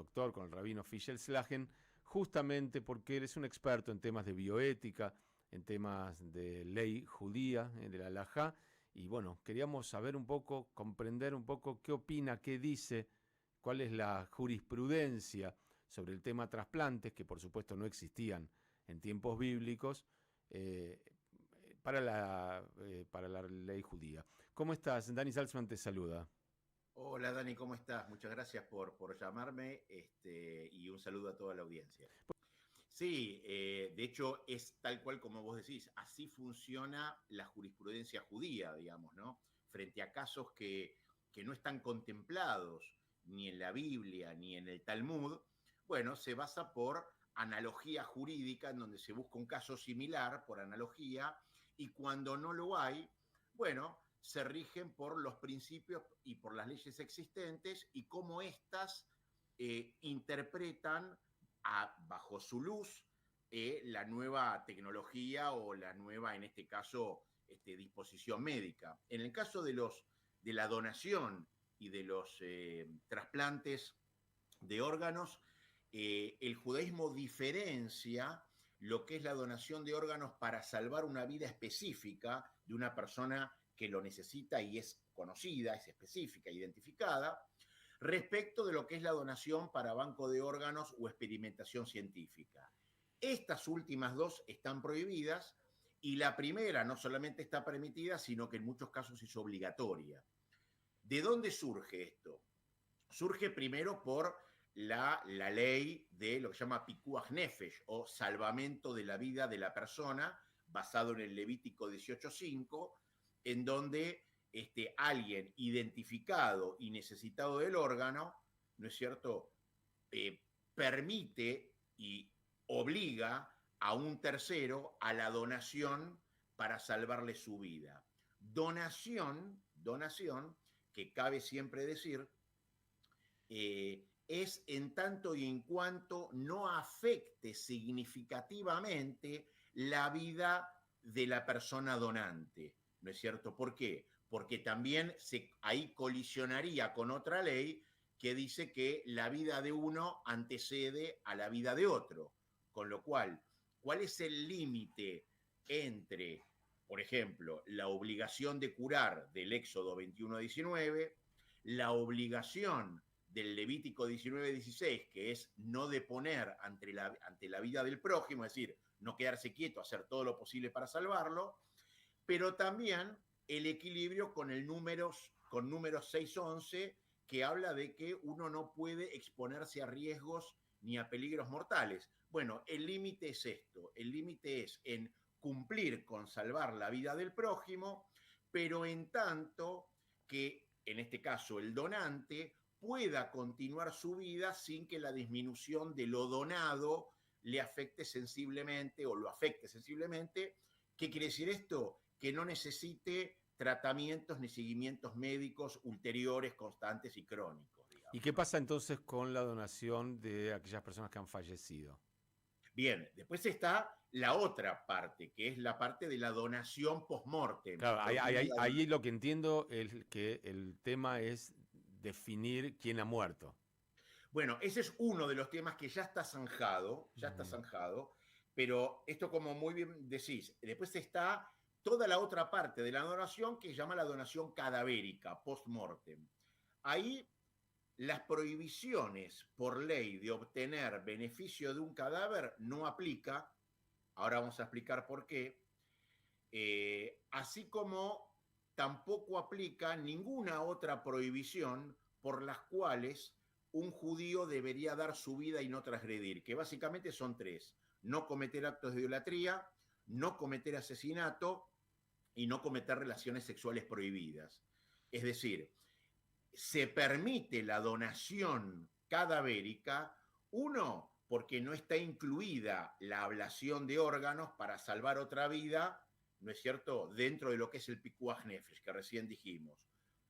doctor, con el rabino Fischel Slagen, justamente porque él es un experto en temas de bioética, en temas de ley judía, de la halajá, y bueno, queríamos saber un poco, comprender un poco qué opina, qué dice, cuál es la jurisprudencia sobre el tema trasplantes, que por supuesto no existían en tiempos bíblicos, eh, para la ley judía. ¿Cómo estás? Dani Salzman te saluda. Hola Dani, ¿cómo estás? Muchas gracias por llamarme y un saludo a toda la audiencia. Sí, de hecho es tal cual como vos decís, así funciona la jurisprudencia judía, digamos, ¿no? Frente a casos que no están contemplados ni en la Biblia ni en el Talmud, bueno, se basa por analogía jurídica, en donde se busca un caso similar por analogía, y cuando no lo hay, bueno, se rigen por los principios y por las leyes existentes y cómo éstas interpretan bajo su luz la nueva tecnología o la nueva, en este caso, disposición médica. En el caso de la donación y de los trasplantes de órganos, el judaísmo diferencia lo que es la donación de órganos para salvar una vida específica de una persona que lo necesita y es conocida, es específica, identificada, respecto de lo que es la donación para banco de órganos o experimentación científica. Estas últimas dos están prohibidas y la primera no solamente está permitida, sino que en muchos casos es obligatoria. ¿De dónde surge esto? Surge primero por la ley de lo que se llama Pikuach Nefesh, o salvamento de la vida de la persona, basado en el Levítico 18.5, en donde alguien identificado y necesitado del órgano, ¿no es cierto?, permite y obliga a un tercero a la donación para salvarle su vida. Donación, que cabe siempre decir, es en tanto y en cuanto no afecte significativamente la vida de la persona donante, ¿no es cierto? ¿Por qué? Porque también ahí colisionaría con otra ley que dice que la vida de uno antecede a la vida de otro, con lo cual, ¿cuál es el límite entre, por ejemplo, la obligación de curar del Éxodo 21:19, la obligación del Levítico 19:16, que es no deponer ante la vida del prójimo, es decir, no quedarse quieto, hacer todo lo posible para salvarlo, pero también el equilibrio con con números 6:11, que habla de que uno no puede exponerse a riesgos ni a peligros mortales. Bueno, el límite es esto, el límite es en cumplir con salvar la vida del prójimo, pero en tanto que, en este caso, el donante pueda continuar su vida sin que la disminución de lo donado le afecte sensiblemente o lo afecte sensiblemente. ¿Qué quiere decir esto? Que no necesite tratamientos ni seguimientos médicos ulteriores, constantes y crónicos, ¿Y digamos, qué ¿no? pasa entonces con la donación de aquellas personas que han fallecido? Bien, después está la otra parte, que es la parte de la donación post-mortem, Claro, lo que es la ahí lo que entiendo es que el tema es definir quién ha muerto. Bueno, ese es uno de los temas que ya está Ujú. zanjado, pero esto, como muy bien decís, después está toda la otra parte de la donación que se llama la donación cadavérica, post-mortem. Ahí las prohibiciones por ley de obtener beneficio de un cadáver no aplica, ahora vamos a explicar por qué, así como tampoco aplica ninguna otra prohibición por las cuales un judío debería dar su vida y no transgredir, que básicamente son tres: no cometer actos de idolatría, no cometer asesinato y no cometer relaciones sexuales prohibidas. Es decir, se permite la donación cadavérica, uno, porque no está incluida la ablación de órganos para salvar otra vida, ¿no es cierto?, dentro de lo que es el Pikuach Nefesh, que recién dijimos.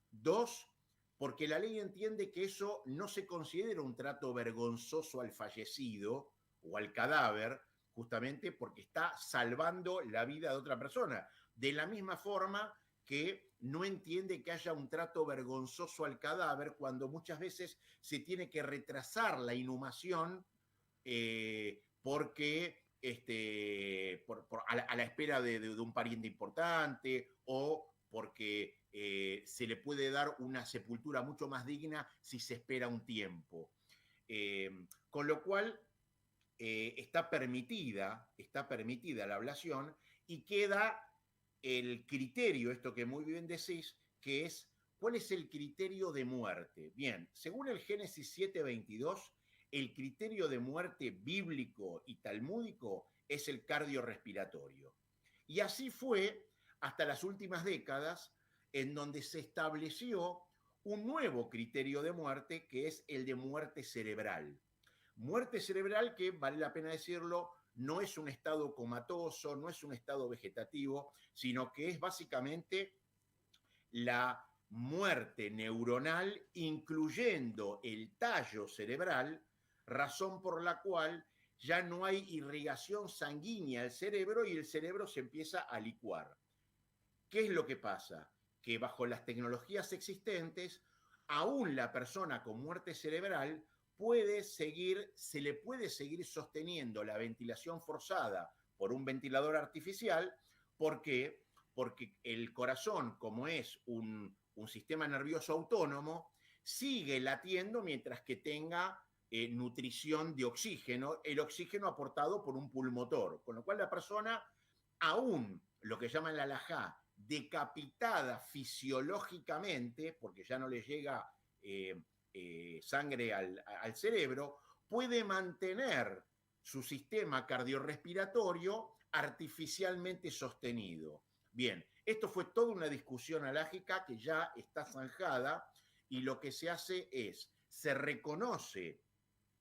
Dos, porque la ley entiende que eso no se considera un trato vergonzoso al fallecido o al cadáver, justamente porque está salvando la vida de otra persona. De la misma forma que no entiende que haya un trato vergonzoso al cadáver cuando muchas veces se tiene que retrasar la inhumación porque a la espera de un pariente importante o porque se le puede dar una sepultura mucho más digna si se espera un tiempo. Con lo cual está permitida la ablación y queda el criterio, esto que muy bien decís, que es ¿cuál es el criterio de muerte? Bien, según el Génesis 7:22, el criterio de muerte bíblico y talmúdico es el cardiorrespiratorio. Y así fue hasta las últimas décadas, en donde se estableció un nuevo criterio de muerte, que es el de muerte cerebral. Muerte cerebral que, vale la pena decirlo, no es un estado comatoso, no es un estado vegetativo, sino que es básicamente la muerte neuronal, incluyendo el tallo cerebral, razón por la cual ya no hay irrigación sanguínea al cerebro y el cerebro se empieza a licuar. ¿Qué es lo que pasa? Que bajo las tecnologías existentes, aún la persona con muerte cerebral se le puede seguir sosteniendo la ventilación forzada por un ventilador artificial. ¿Por qué? Porque el corazón, como es un sistema nervioso autónomo, sigue latiendo mientras que tenga nutrición de oxígeno, el oxígeno aportado por un pulmotor, con lo cual la persona, aún lo que llaman la halajá, decapitada fisiológicamente, porque ya no le llega sangre al cerebro, puede mantener su sistema cardiorrespiratorio artificialmente sostenido. Bien, esto fue toda una discusión halágica que ya está zanjada y lo que se hace es, se reconoce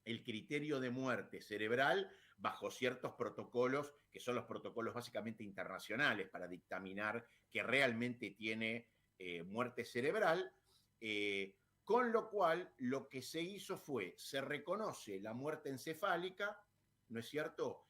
el criterio de muerte cerebral bajo ciertos protocolos, que son los protocolos básicamente internacionales para dictaminar que realmente tiene muerte cerebral, con lo cual lo que se hizo fue, se reconoce la muerte encefálica, ¿no es cierto?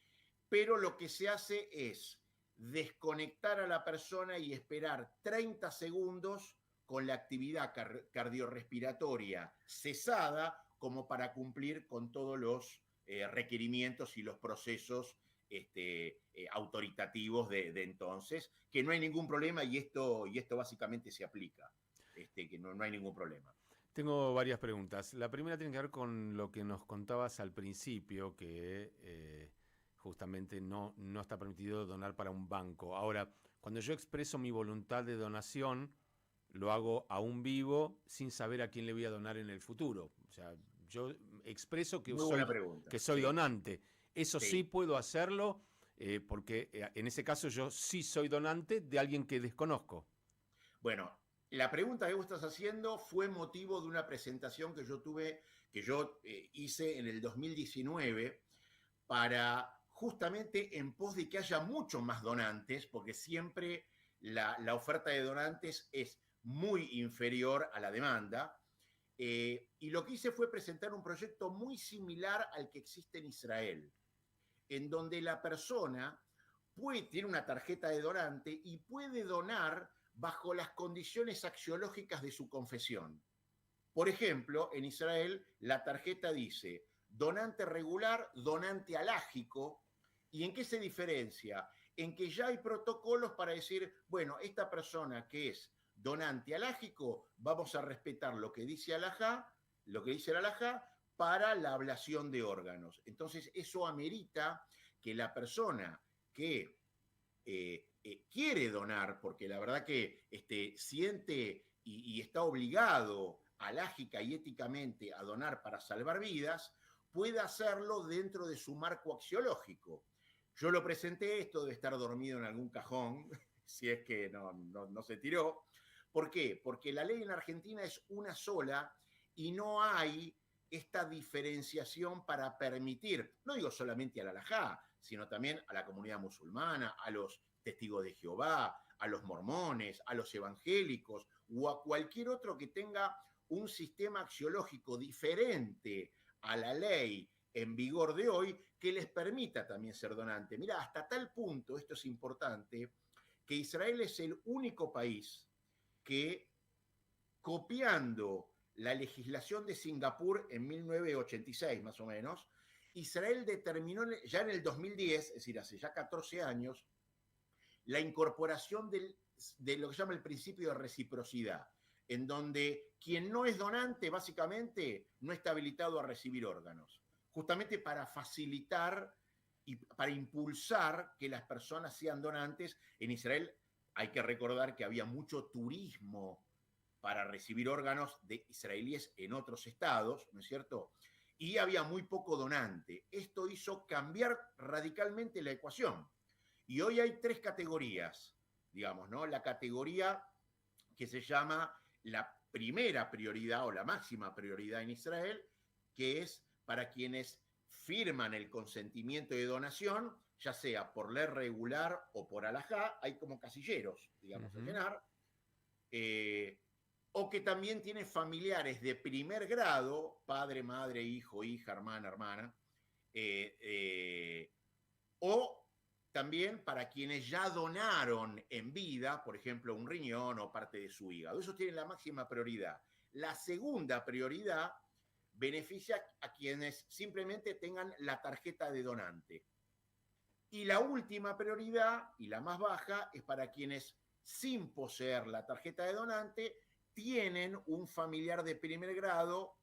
Pero lo que se hace es desconectar a la persona y esperar 30 segundos con la actividad cardiorrespiratoria cesada como para cumplir con todos los requerimientos y los procesos autoritativos de entonces, que no hay ningún problema y esto básicamente se aplica, que no hay ningún problema. Tengo varias preguntas. La primera tiene que ver con lo que nos contabas al principio, que justamente no está permitido donar para un banco. Ahora, cuando yo expreso mi voluntad de donación, lo hago aún vivo sin saber a quién le voy a donar en el futuro. O sea, yo expreso que soy sí. donante. Eso sí puedo hacerlo porque en ese caso yo sí soy donante de alguien que desconozco. Bueno, la pregunta que vos estás haciendo fue motivo de una presentación que yo hice en el 2019 para justamente en pos de que haya muchos más donantes, porque siempre la oferta de donantes es muy inferior a la demanda. Y lo que hice fue presentar un proyecto muy similar al que existe en Israel, en donde la persona tiene una tarjeta de donante y puede donar bajo las condiciones axiológicas de su confesión. Por ejemplo, en Israel la tarjeta dice donante regular, donante halágico. ¿Y en qué se diferencia? En que ya hay protocolos para decir, bueno, esta persona que es donante halágico, vamos a respetar lo que dice el halajá para la ablación de órganos. Entonces, eso amerita que la persona que quiere donar, porque la verdad que siente y está obligado halágica y éticamente a donar para salvar vidas, pueda hacerlo dentro de su marco axiológico. Yo lo presenté, esto debe estar dormido en algún cajón, si es que no se tiró. ¿Por qué? Porque la ley en Argentina es una sola y no hay esta diferenciación para permitir, no digo solamente al halajá, sino también a la comunidad musulmana, a los testigos de Jehová, a los mormones, a los evangélicos o a cualquier otro que tenga un sistema axiológico diferente a la ley en vigor de hoy que les permita también ser donante. Mira, hasta tal punto, esto es importante, que Israel es el único país que, copiando la legislación de Singapur en 1986 más o menos, Israel determinó ya en el 2010, es decir, hace ya 14 años, la incorporación de lo que se llama el principio de reciprocidad, en donde quien no es donante básicamente no está habilitado a recibir órganos, justamente para facilitar y para impulsar que las personas sean donantes. En Israel hay que recordar que había mucho turismo para recibir órganos de israelíes en otros estados, ¿no es cierto? Y había muy poco donante. Esto hizo cambiar radicalmente la ecuación. Y hoy hay 3 categorías, digamos, ¿no? La categoría que se llama la primera prioridad o la máxima prioridad en Israel, que es para quienes firman el consentimiento de donación, ya sea por ley regular o por alajá, hay como casilleros, digamos, a llenar, o que también tiene familiares de primer grado, padre, madre, hijo, hija, hermana, o también para quienes ya donaron en vida, por ejemplo, un riñón o parte de su hígado. Eso tiene la máxima prioridad. La segunda prioridad beneficia a quienes simplemente tengan la tarjeta de donante. Y la última prioridad, y la más baja, es para quienes, sin poseer la tarjeta de donante, tienen un familiar de primer grado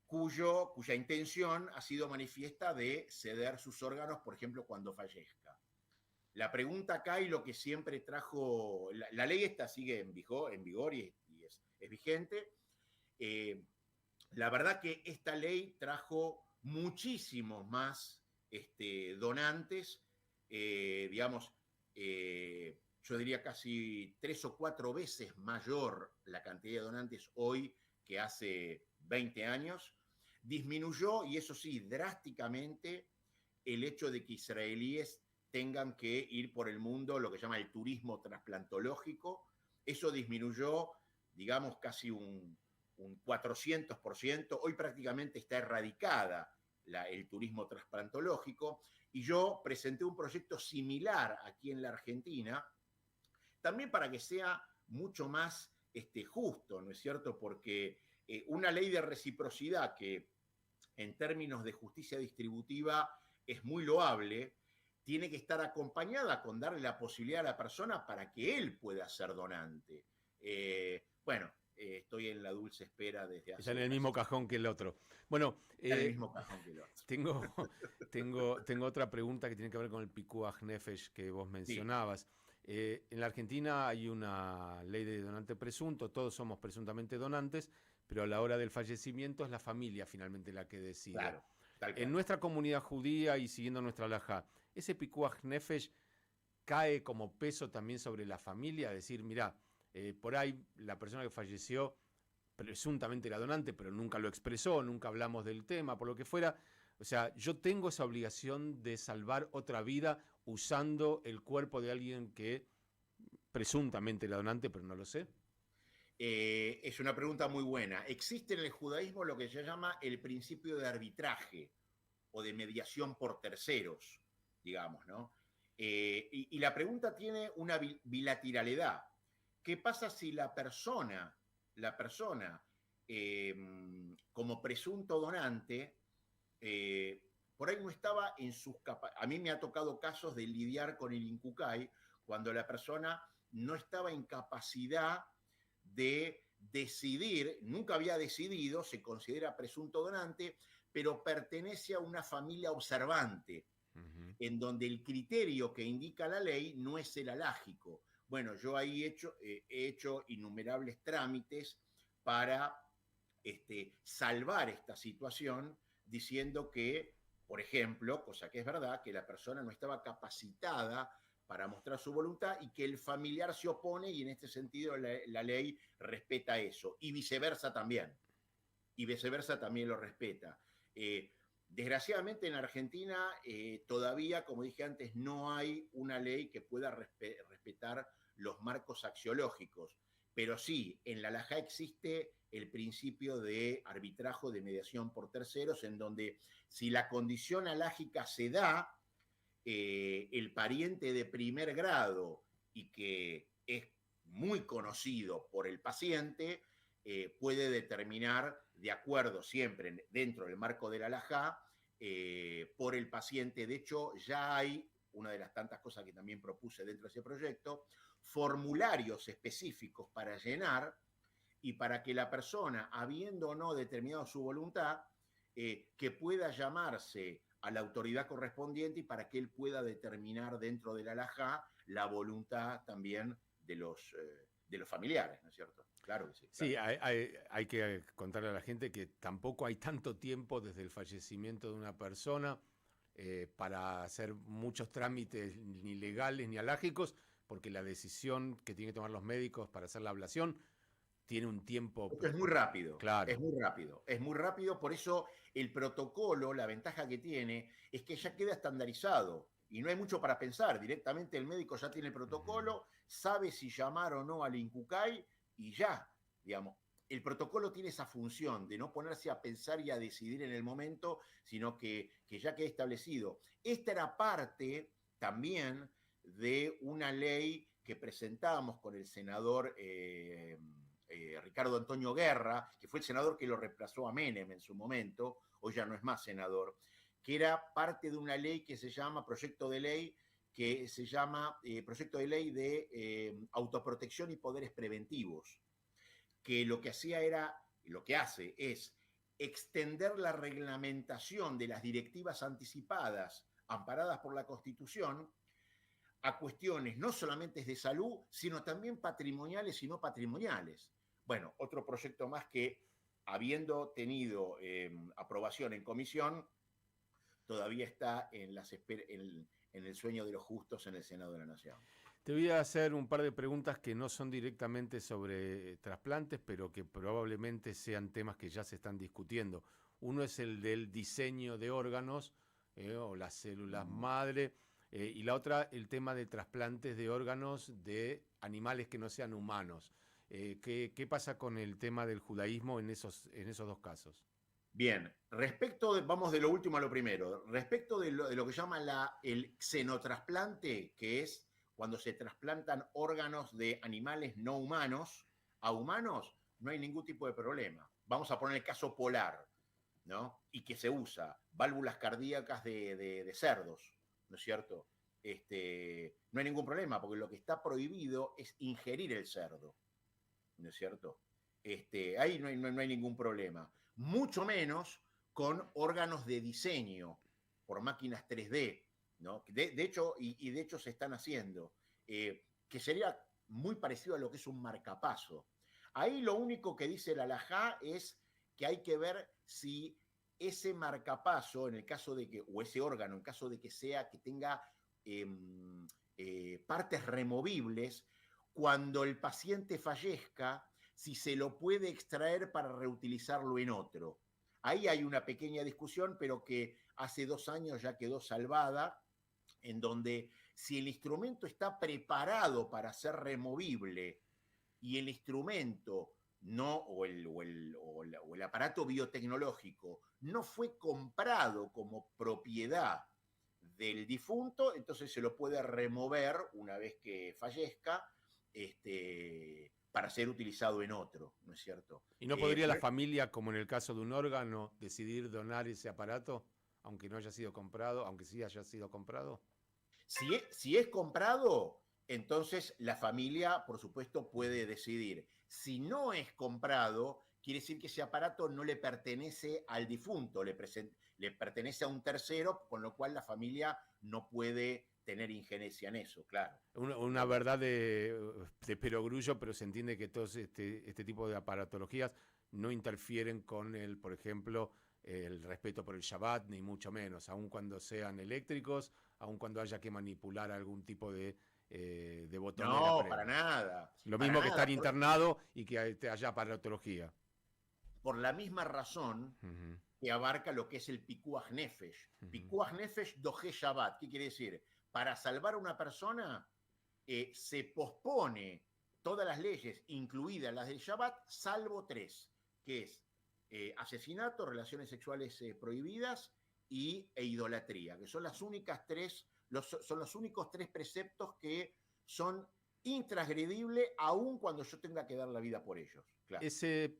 cuya intención ha sido manifiesta de ceder sus órganos, por ejemplo, cuando fallezca. La pregunta acá, y lo que siempre trajo, la ley esta sigue en vigor y es vigente. La verdad que esta ley trajo muchísimos más donantes, digamos, yo diría casi 3 o 4 veces mayor la cantidad de donantes hoy que hace 20 años. Disminuyó, y eso sí, drásticamente, el hecho de que israelíes tengan que ir por el mundo, lo que se llama el turismo trasplantológico. Eso disminuyó, digamos, casi un 400%. Hoy prácticamente está erradicada el turismo trasplantológico. Y yo presenté un proyecto similar aquí en la Argentina, también para que sea mucho más justo, ¿no es cierto? Porque una ley de reciprocidad que en términos de justicia distributiva es muy loable, tiene que estar acompañada con darle la posibilidad a la persona para que él pueda ser donante. Bueno, estoy en la dulce espera desde hace... Está en el mismo cajón que el otro. Bueno, está en el mismo cajón que el otro. Tengo otra pregunta que tiene que ver con el Pikuach Nefesh que vos mencionabas. Sí. En la Argentina hay una ley de donante presunto, todos somos presuntamente donantes, pero a la hora del fallecimiento es la familia finalmente la que decide. Claro. En nuestra comunidad judía y siguiendo nuestra halajá, ¿ese Pikuach Nefesh cae como peso también sobre la familia? Decir, mirá, por ahí la persona que falleció presuntamente era donante, pero nunca lo expresó, nunca hablamos del tema, por lo que fuera. O sea, yo tengo esa obligación de salvar otra vida usando el cuerpo de alguien que presuntamente era donante, pero no lo sé. Es una pregunta muy buena. Existe en el judaísmo lo que se llama el principio de arbitraje o de mediación por terceros, digamos, ¿no? Y la pregunta tiene una bilateralidad. ¿Qué pasa si la persona como presunto donante, por ahí no estaba en sus capacidades? A mí me ha tocado casos de lidiar con el Incucay cuando la persona no estaba en capacidad de decidir, nunca había decidido, se considera presunto donante, pero pertenece a una familia observante, en donde el criterio que indica la ley no es el alágico. Bueno, yo ahí he hecho innumerables trámites para salvar esta situación, diciendo que, por ejemplo, cosa que es verdad, que la persona no estaba capacitada para mostrar su voluntad y que el familiar se opone, y en este sentido la ley respeta eso, y viceversa también lo respeta. Desgraciadamente en Argentina todavía, como dije antes, no hay una ley que pueda respetar los marcos axiológicos, pero sí, en la halajá existe el principio de arbitraje, de mediación por terceros, en donde si la condición halágica se da, el pariente de primer grado y que es muy conocido por el paciente, puede determinar, de acuerdo siempre dentro del marco del alajá, por el paciente. De hecho, ya hay, una de las tantas cosas que también propuse dentro de ese proyecto, formularios específicos para llenar y para que la persona, habiendo o no determinado su voluntad, que pueda llamarse a la autoridad correspondiente y para que él pueda determinar dentro del alajá la voluntad también de los familiares, ¿no es cierto? Claro que sí. Sí, Claro. hay que contarle a la gente que tampoco hay tanto tiempo desde el fallecimiento de una persona para hacer muchos trámites ni legales ni alágicos, porque la decisión que tienen que tomar los médicos para hacer la ablación tiene un tiempo. Esto es muy rápido, es Claro. muy rápido, es muy rápido, por eso el protocolo, la ventaja que tiene es que ya queda estandarizado y no hay mucho para pensar, directamente el médico ya tiene el protocolo, sabe si llamar o no al INCUCAI y ya, digamos. El protocolo tiene esa función de no ponerse a pensar y a decidir en el momento, sino que ya queda establecido. Esta era parte también de una ley que presentábamos con el senador Ricardo Antonio Guerra, que fue el senador que lo reemplazó a Menem en su momento, hoy ya no es más senador, que era parte de una ley que se llama proyecto de ley proyecto de ley de autoprotección y poderes preventivos, que lo que hacía era, lo que hace es extender la reglamentación de las directivas anticipadas amparadas por la Constitución a cuestiones no solamente de salud, sino también patrimoniales y no patrimoniales. Bueno, otro proyecto más que, habiendo tenido aprobación en comisión, todavía está en el sueño de los justos en el Senado de la Nación. Te voy a hacer un par de preguntas que no son directamente sobre trasplantes, pero que probablemente sean temas que ya se están discutiendo. Uno es el del diseño de órganos o las células madre, y la otra el tema de trasplantes de órganos de animales que no sean humanos. ¿Qué pasa con el tema del judaísmo en esos dos casos? Bien, vamos de lo último a lo primero, respecto de lo que llama el xenotrasplante, que es cuando se trasplantan órganos de animales no humanos a humanos, no hay ningún tipo de problema. Vamos a poner el caso polar, ¿no? Y que se usa, válvulas cardíacas de cerdos, ¿no es cierto? No hay ningún problema, porque lo que está prohibido es ingerir el cerdo, ¿no es cierto? Ahí no hay ningún problema. Mucho menos con órganos de diseño por máquinas 3D, ¿no? De hecho, y de hecho se están haciendo, que sería muy parecido a lo que es un marcapaso. Ahí lo único que dice el alajá es que hay que ver si ese marcapaso, en el caso de que, o ese órgano, en caso de que tenga partes removibles, cuando el paciente fallezca, si se lo puede extraer para reutilizarlo en otro. Ahí hay una pequeña discusión, pero que hace 2 años ya quedó salvada, en donde si el instrumento está preparado para ser removible y el instrumento no, o el aparato biotecnológico no fue comprado como propiedad del difunto, entonces se lo puede remover una vez que fallezca, para ser utilizado en otro, ¿no es cierto? ¿Y no podría la familia, como en el caso de un órgano, decidir donar ese aparato, aunque no haya sido comprado, aunque sí haya sido comprado? Si es comprado, entonces la familia, por supuesto, puede decidir. Si no es comprado, quiere decir que ese aparato no le pertenece al difunto, le pertenece a un tercero, con lo cual la familia no puede tener injerencia en eso, claro. Una verdad de perogrullo, pero se entiende que todos este tipo de aparatologías no interfieren con por ejemplo, el respeto por el Shabbat, ni mucho menos, aun cuando sean eléctricos, aun cuando haya que manipular algún tipo de botonera. No, para nada. Lo Para mismo que nada. estar internado y que haya aparatología. Por la misma razón que abarca lo que es el Pikuach Nefesh. Pikuach Nefesh doje Shabbat. ¿Qué quiere decir? Para salvar a una persona, se pospone todas las leyes, incluidas las del Shabbat, salvo 3, que es asesinato, relaciones sexuales prohibidas e idolatría, que son las únicas 3, son los únicos 3 preceptos que son intransgredible aun cuando yo tenga que dar la vida por ellos. Claro. Ese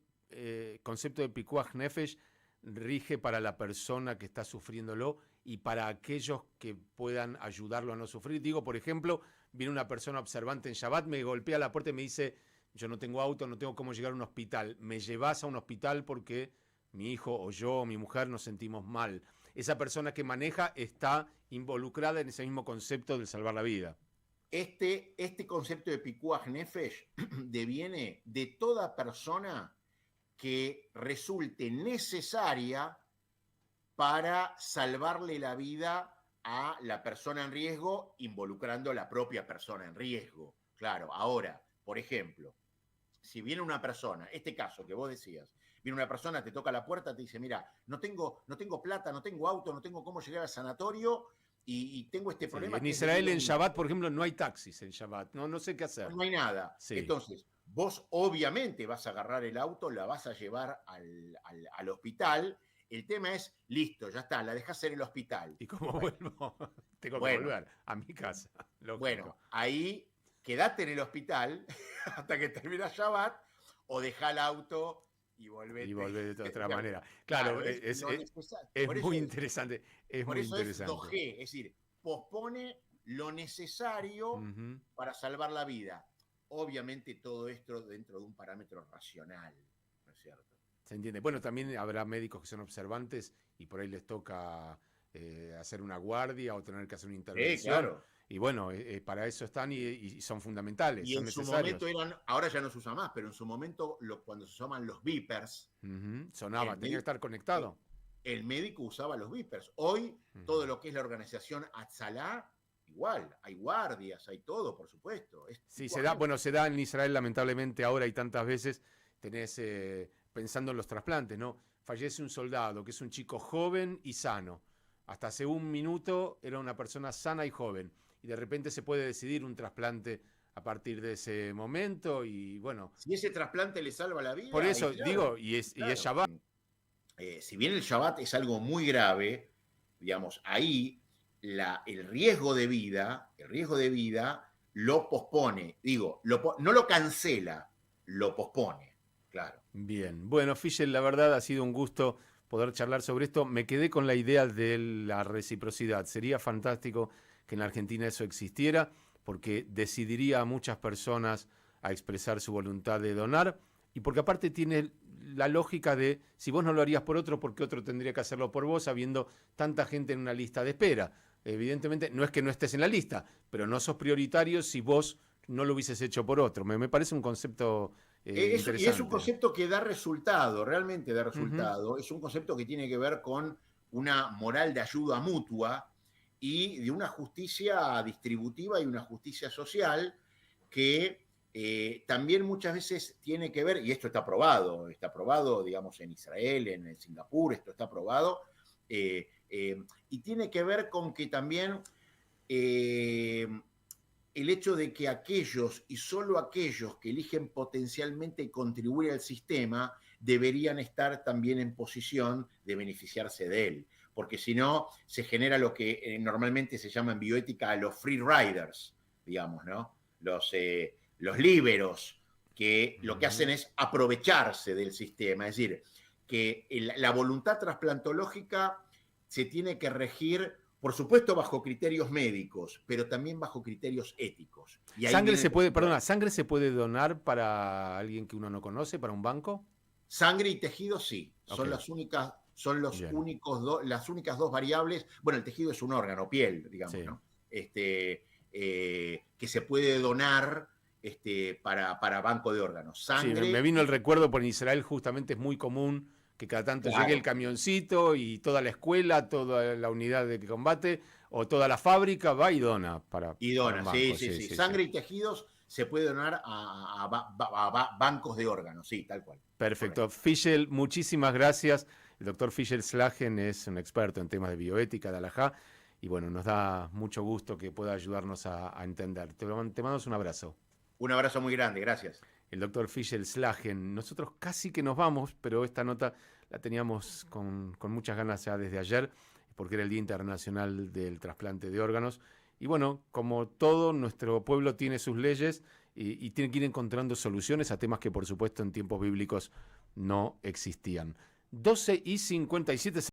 concepto de Pikuach Nefesh rige para la persona que está sufriéndolo y para aquellos que puedan ayudarlo a no sufrir. Digo, por ejemplo, viene una persona observante en Shabbat, me golpea la puerta y me dice, yo no tengo auto, no tengo cómo llegar a un hospital. ¿Me llevas a un hospital porque mi hijo o yo o mi mujer nos sentimos mal? Esa persona que maneja está involucrada en ese mismo concepto del salvar la vida. Este concepto de Pikuach Nefesh deviene de toda persona que resulte necesaria para salvarle la vida a la persona en riesgo, involucrando a la propia persona en riesgo. Claro, ahora, por ejemplo, si viene una persona, este caso que vos decías, viene una persona, te toca la puerta, te dice, mira, no tengo plata, no tengo auto, no tengo cómo llegar al sanatorio y tengo este problema. En Israel, en Shabbat, por ejemplo, no hay taxis en Shabbat, no sé qué hacer. No hay nada. Sí. Entonces, vos obviamente vas a agarrar el auto, la vas a llevar al hospital. El tema es, listo, ya está, la dejás en el hospital. ¿Y cómo vuelvo? Tengo que volver a mi casa. Lógico. Bueno, ahí quedate en el hospital hasta que termina Shabbat o dejá el auto y volvete. Y volver de otra manera. Claro, es muy interesante. Es muy interesante. Es 2G, es decir, pospone lo necesario para salvar la vida. Obviamente todo esto dentro de un parámetro racional, ¿no es cierto? Se entiende. Bueno, también habrá médicos que son observantes y por ahí les toca hacer una guardia o tener que hacer una intervención. Sí, claro. Y bueno, para eso están y son fundamentales. Y son en necesarios. su momento ahora ya no se usa más, pero en su momento cuando se usaban los beepers. Sonaba, tenía que estar conectado. El médico usaba los beepers. Hoy todo lo que es la organización Atzalá, igual, hay guardias, hay todo, por supuesto. Sí, se da en Israel lamentablemente ahora y tantas veces, tenés, pensando en los trasplantes, ¿no? Fallece un soldado que es un chico joven y sano. Hasta hace un minuto era una persona sana y joven. Y de repente se puede decidir un trasplante a partir de ese momento y bueno. Si ese trasplante le salva la vida. Por eso digo, y es Shabbat. Si bien el Shabbat es algo muy grave, digamos, ahí el riesgo de vida lo pospone. Digo, no lo cancela, lo pospone, claro. Bien, bueno, Fischel, la verdad ha sido un gusto poder charlar sobre esto. Me quedé con la idea de la reciprocidad. Sería fantástico que en la Argentina eso existiera, porque decidiría a muchas personas a expresar su voluntad de donar, y porque aparte tiene la lógica de, si vos no lo harías por otro, ¿por qué otro tendría que hacerlo por vos, habiendo tanta gente en una lista de espera? Evidentemente, no es que no estés en la lista, pero no sos prioritario si vos no lo hubieses hecho por otro. Me parece un concepto interesante. Y es un concepto que da resultado, realmente da resultado. Es un concepto que tiene que ver con una moral de ayuda mutua y de una justicia distributiva y una justicia social que también muchas veces tiene que ver, y esto está probado, digamos, en Israel, en Singapur, esto está probado, y tiene que ver con que también el hecho de que aquellos y solo aquellos que eligen potencialmente contribuir al sistema deberían estar también en posición de beneficiarse de él, porque si no se genera lo que normalmente se llama en bioética los free riders, digamos, ¿no? Los líberos, que lo que hacen es aprovecharse del sistema, es decir, que la voluntad trasplantológica se tiene que regir, por supuesto, bajo criterios médicos, pero también bajo criterios éticos. Y ¿Sangre se puede donar para alguien que uno no conoce, para un banco? Sangre y tejido sí, son las únicas dos variables. Bueno, el tejido es un órgano, piel, digamos, sí, ¿no? Que se puede donar para banco de órganos. Sangre, sí, me vino el recuerdo, por Israel justamente es muy común que cada tanto llegue el camioncito y toda la escuela, toda la unidad de combate o toda la fábrica va y dona para un banco. Sí. Sangre y tejidos se puede donar a bancos de órganos, sí, tal cual. Perfecto. Fischel, muchísimas gracias. El doctor Fischel Slagen es un experto en temas de bioética, de halajá, y bueno, nos da mucho gusto que pueda ayudarnos a entender. Te mandamos un abrazo. Un abrazo muy grande, gracias. El doctor Fischel Slagen. Nosotros casi que nos vamos, pero esta nota la teníamos con muchas ganas ya desde ayer, porque era el Día Internacional del Trasplante de Órganos. Y bueno, como todo, nuestro pueblo tiene sus leyes y tiene que ir encontrando soluciones a temas que por supuesto en tiempos bíblicos no existían. 12:57.